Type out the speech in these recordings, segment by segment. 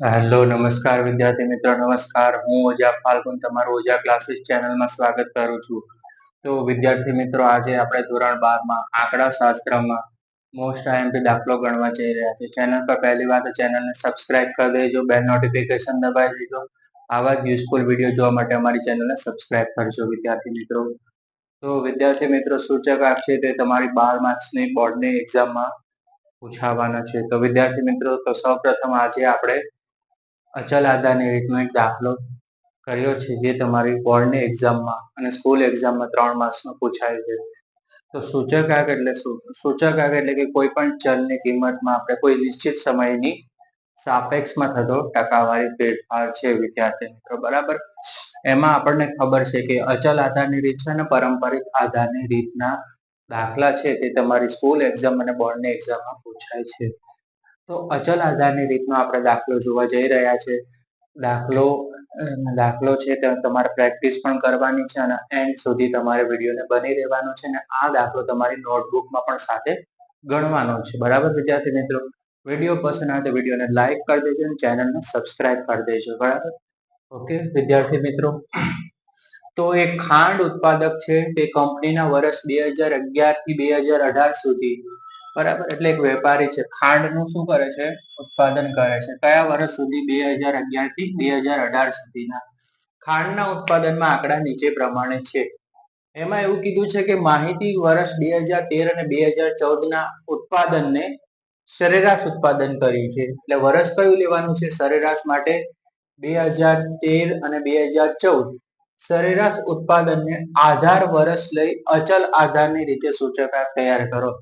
Hello નમસ્કાર વિદ્યાર્થી મિત્રો, નમસ્કાર. હું ઓજા ફાલ્ગુન તમારું ઓજા ક્લાસીસ ચેનલમાં સ્વાગત કરું છું. તો વિદ્યાર્થી મિત્રો, આજે આપણે ધોરણ 12 માં આંકડા શાસ્ત્રમાં મોસ્ટ આઈએમપી દાખલો ગણવા જઈ રહ્યા છીએ. ચેનલ પર પહેલી વાર તો ચેનલને સબસ્ક્રાઇબ કરી દેજો, બેલ નોટિફિકેશન દબાવી દેજો. આવા જ યુઝફુલ વિડીયો જોવા માટે અમારી ચેનલને સબસ્ક્રાઇબ કરજો વિદ્યાર્થી મિત્રો. તો વિદ્યાર્થી મિત્રો, સૂચકાંક છે તે તમારી 12 માર્ક્સની બોર્ડની એક્ઝામમાં પૂછાવાના છે. તો વિદ્યાર્થી મિત્રો, તો સૌપ્રથમ આજે આપણે અચલ આધારની રીતનો એક દાખલો કર્યો છે, જે તમારી બોર્ડની એક્ઝામમાં અને સ્કૂલ એક્ઝામમાં 3 માર્ક્સનો પૂછાય છે. તો સૂચકાંક એટલે શું? સૂચકાંક એટલે કે કોઈ પણ ચલની કિંમતમાં આપણે કોઈ નિશ્ચિત સમયની સાપેક્ષમાં થતો ટકાવારી ફેરફાર છે વિદ્યાર્થી મિત્રો, બરાબર. એમાં આપણને ખબર છે કે અચલ આધારની રીત છે અને પારંપરિક આધારની રીતના દાખલા છે તે તમારી સ્કૂલ એક્ઝામ અને બોર્ડની એક્ઝામમાં પૂછાય છે. તો અચલ આધારની રીતનો આપણે દાખલો જોવા જઈ રહ્યા છે. દાખલો છે તે તમારે પ્રેક્ટિસ પણ કરવાની છે અને એન્ડ સુધી તમારે વિડીયોને બની રહેવાનો છે અને આ દાખલો તમારી નોટબુકમાં પણ સાથે ગણવાનો છે, બરાબર વિદ્યાર્થી મિત્રો. વિડીયો પસંદ આવે તો વિડીયોને લાઈક કરી દેજો અને ચેનલને સબસ્ક્રાઇબ કરી દેજો, બરાબર. ઓકે વિદ્યાર્થી મિત્રો, તો એક ખાંડ ઉત્પાદક છે તે કંપનીના વર્ષ 2011 થી 2018 સુધી, બરાબર, એટલે એક વેપારી છે, ખાંડનું શું કરે છે? ઉત્પાદન કરે છે. કયા વર્ષ સુધી? 2011 થી 2018 સુધીના ખાંડના ઉત્પાદનમાં આંકડા નીચે પ્રમાણે છે. એમાં એવું કીધું છે કે માહિતી વર્ષ 2013 અને 2014 ના ઉત્પાદનને સરેરાશ ઉત્પાદન કર્યું છે. એટલે વર્ષ કયું લેવાનું છે સરેરાશ માટે? 2013 અને 2014 સરેરાશ ઉત્પાદનને આધાર વર્ષ લઈ અચલ આધારની રીતે સૂચકાંક તૈયાર કરો.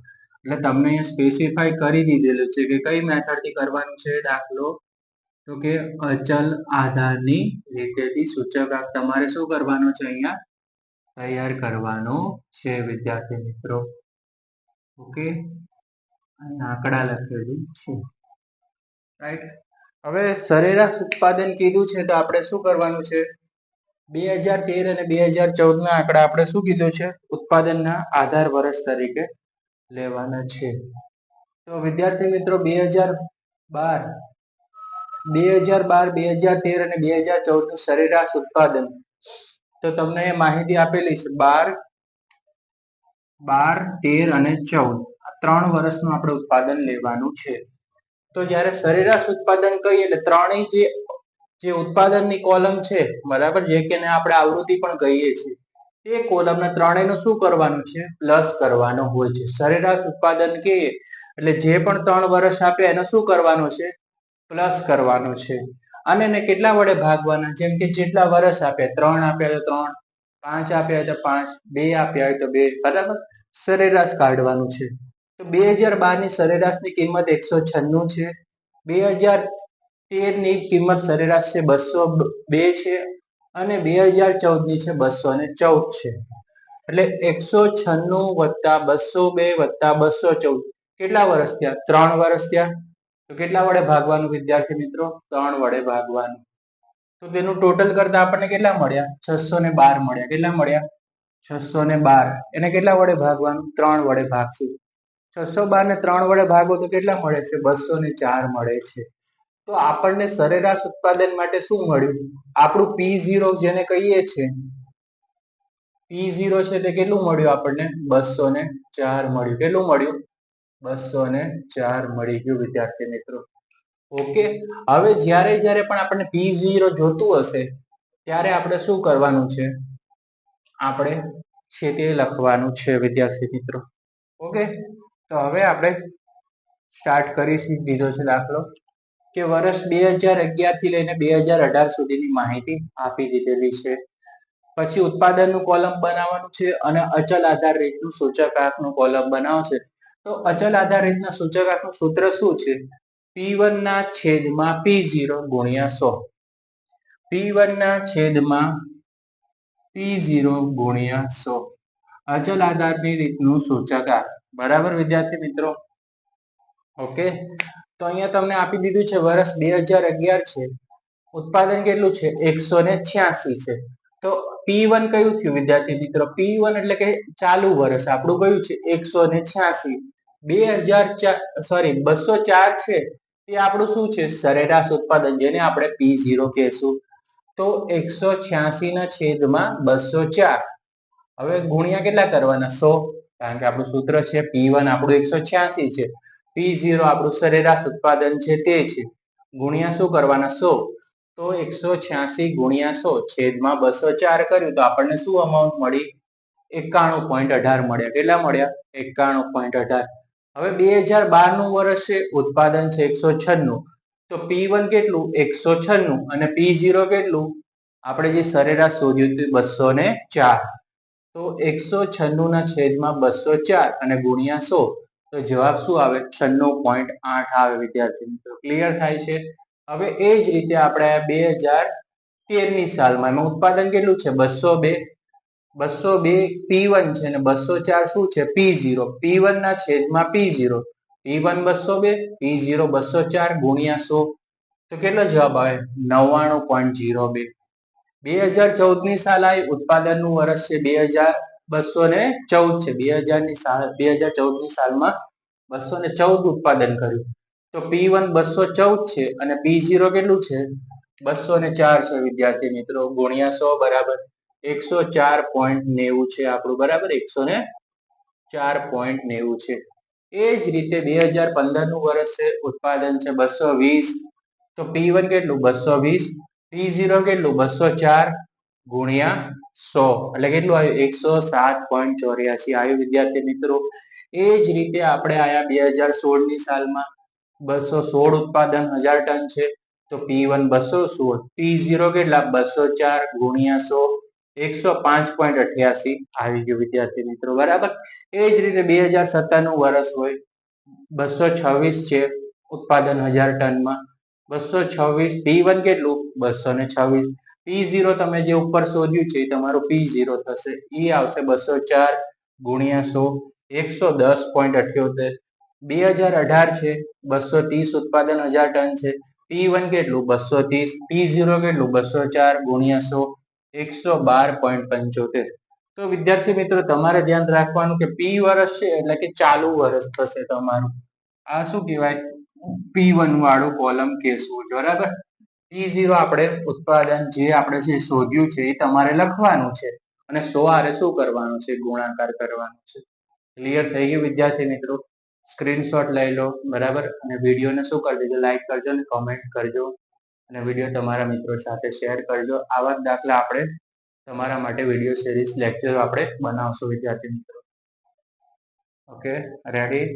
એટલે તમને અહીંયા સ્પેસિફાઈ કરી દીધેલું છે કે કઈ મેથડથી કરવાનું છે દાખલો, તો કે અચલ આધારની રીતેથી સૂચકાંક તમારે શું કરવાનો છે? અહીંયા તૈયાર કરવાનો છે વિદ્યાર્થી મિત્રો. ઓકે, આંકડા લખેલું છે, રાઈટ. હવે સરેરાશ ઉત્પાદન કીધું છે તો આપણે શું કરવાનું છે? 2013 અને 2014 ના આંકડા આપણે શું કીધું છે? ઉત્પાદનના આધાર વર્ષ તરીકે લેવાના છે. તો વિદ્યાર્થી મિત્રો, 2012, 2013 અને 2014 નું સરેરાશ ઉત્પાદન તો તમને માહિતી આપેલી છે. 12, 13 અને 14 આ 3 વર્ષનું આપણે ઉત્પાદન લેવાનું છે. તો જ્યારે સરેરાશ ઉત્પાદન કહીએ એટલે ત્રણેય જે ઉત્પાદનની કોલમ છે, બરાબર, જે કે આપણે આવૃત્તિ પણ કહીએ છીએ, તે કોલમના ત્રણેયનું શું કરવાનું છે? પ્લસ કરવાનું હોય છે. સરેરાશ ઉત્પાદન કહીએ એટલે જે પણ 3 વર્ષ આપે એનો શું કરવાનો છે? પ્લસ કરવાનો છે. અને એને કેટલા વડે ભાગવાના? જેમ કે જેટલા વર્ષ આપે, 3 આપ્યા તો 3, 5 આપ્યા હોય તો 5, 2 આપ્યા હોય તો 2, બરાબર, સરેરાશ કાઢવાનું છે. તો 2012 ની સરેરાશની કિંમત 196 છે. 2013 ની કિંમત સરેરાશ છે 202 છે અને 2014 ની છે 214 છે. એટલે 196 વત્તા 202 વત્તા 214 કેટલા વર્ષ થયા? 3 વર્ષ થયા. તો કેટલા વડે ભાગવાનું વિદ્યાર્થી મિત્રો? 3 વડે ભાગવાનું. તો તેનું ટોટલ કરતા આપણને કેટલા મળ્યા? 612 મળ્યા. કેટલા મળ્યા? 612. એને કેટલા વડે ભાગવાનું? 3 વડે ભાગશું. 612 ને 3 વડે ભાગો તો કેટલા મળે છે? 204 મળે છે. તો આપણને સરેરાશ ઉત્પાદન માટે શું મળ્યું? આપણું P0 જેને કહીએ છીએ, P0 છે તે કેટલું મળ્યું આપણને? 204 મળ્યું. કેટલું મળ્યું? 204 મળી ગયું વિદ્યાર્થી મિત્રો. ઓકે, હવે જ્યારે પણ આપણને P0 જોતું હશે ત્યારે આપણે શું કરવાનું છે? આપણે છે તે લખવાનું છે વિદ્યાર્થી મિત્રો. ઓકે, તો હવે આપણે સ્ટાર્ટ કરી દીધો છે દાખલો કે વર્ષ 2011 થી લઈને 2018 સુધીની માહિતી આપી દીધેલી છે. પછી ઉત્પાદનનું કોલમ બનાવવાનું છે અને અચલ આધાર રીતનું સૂચકાંકનું કોલમ બનાવશે. તો અચલ આધાર રીતના સૂચકાંકનું સૂત્ર શું છે? P1 ના છેદમાં P0 ગુણ્યા 100. P1 ના છેદમાં P0 ગુણ્યા 100 અચલ આધારની રીતનું સૂચકાંક, બરાબર વિદ્યાર્થી મિત્રો. ઓકે, તો અહીંયા તમને આપી દીધું છે વર્ષ 2011 છે, ઉત્પાદન કેટલું છે? 186 છે. તો P1 કયું થયું વિદ્યાર્થી મિત્રો? P1 એટલે કે ચાલુ વર્ષ આપણું કયું છે? 186. 204 છે એ આપણું શું છે? સરેરાશ ઉત્પાદન, જેને આપણે P0 કહેશું. તો 186 ના છેદમાં 204. હવે ગુણ્યા કેટલા કરવાના? 100, કારણ કે આપણું સૂત્ર છે P1 આપણું 186 છે, P0 આપણું સરેરાશ ઉત્પાદન છે તે છે, ગુણ્યા શું કરવાના? 100. તો 186 ગુણ્યા 100 છેદમાં 204 કર્યું તો આપણને શું અમાઉન્ટ મળી? 91.18 મળ્યા. કેટલા મળ્યા? 91.18. હવે 2012 નું વર્ષ છે, ઉત્પાદન છે 196. તો P1 કેટલું? 196. અને P0 કેટલું? આપણે જે સરેરાશ શોધ્યું હતું 204. તો 196 ના છેદમાં 204 અને ગુણ્યા 100. તો જવાબ શું આવે? 96.8 આવે. વિદ્યાર્થી મિત્રો, ક્લિયર થાય છે? હવે એ જ રીતે આપણે 2013 ની સાલમાં એમાં ઉત્પાદન કેટલું છે? 202. 202 P1 છે અને 204 શું છે? P0. P1 ના છેદમાં P0. P1 202, P0 204 ગુણ્યા 100. તો કેટલો જવાબ આવે? 99.02. 2014 ની સાલ આવી, ઉત્પાદનનું વર્ષ છે 2214 છે. 2014 ની સાલમાં 214 ઉત્પાદન કર્યું. તો P1 214 છે અને P0 કેટલું છે? 204 છે. વિદ્યાર્થી મિત્રો, ગુણ્યા 100 બરાબર 104.90 છે આપણું, બરાબર 104.90 છે. એ જ રીતે 2015 નું વર્ષ છે, ઉત્પાદન છે 220. તો P1 કેટલું? 220. P0 કેટલું? 204 ગુણ્યા 100 એટલે કેટલું આવ્યું? 107.84 આવ્યું. વિદ્યાર્થી મિત્રો, એ જ રીતે આપણે આયા 2016 ની સાલમાં 216 ઉત્પાદન 1000 ટન છે. તો P1 216, P0 કેટલા? 204 ગુણ્યા 100 105.88 આવી ગયું. વિદ્યાર્થી મિત્રો, બરાબર. એ જ રીતે 2017 નું વર્ષ હોય, 226 છે ઉત્પાદન 1000 ટનમાં. 226. P1 કેટલું? 226. P0 તમે જે ઉપર શોધ્યું છે એ તમારું P0 થશે, એ આવશે 204 ગુણ્યા 100 110.78. 2018 છે, 230 ઉત્પાદન 1000 ટન છે. P1 કેટલું? 230. P0 કેટલું? 204 ગુણ્યા 100 112.75. તો વિદ્યાર્થી મિત્રો, તમારે ધ્યાન રાખવાનું કે P વર્ષ છે એટલે કે ચાલુ વર્ષ થશે તમારું. આ શું કહેવાય? P1 વાળું કોલમ કહેશું, બરાબર. P0 આપણે ઉત્પાદન જે આપણે જે શોધ્યું છે એ તમારે લખવાનું છે અને 100 હારે શું કરવાનું છે? ગુણાકાર કરવાનો છે. ક્લિયર થઈ ગયું વિદ્યાર્થી મિત્રો? સ્ક્રીનશોટ લઈ લો, બરાબર. અને વિડીયોને શું કરી દેજો? લાઈક કરજો અને કોમેન્ટ કરજો અને વિડીયો તમારા મિત્રો સાથે શેર કરજો. આવા જ દાખલા આપણે તમારા માટે વિડીયો સિરીઝ લેક્ચર આપણે બનાવશું. વિદ્યાર્થી મિત્રો, ઓકે, રેડી?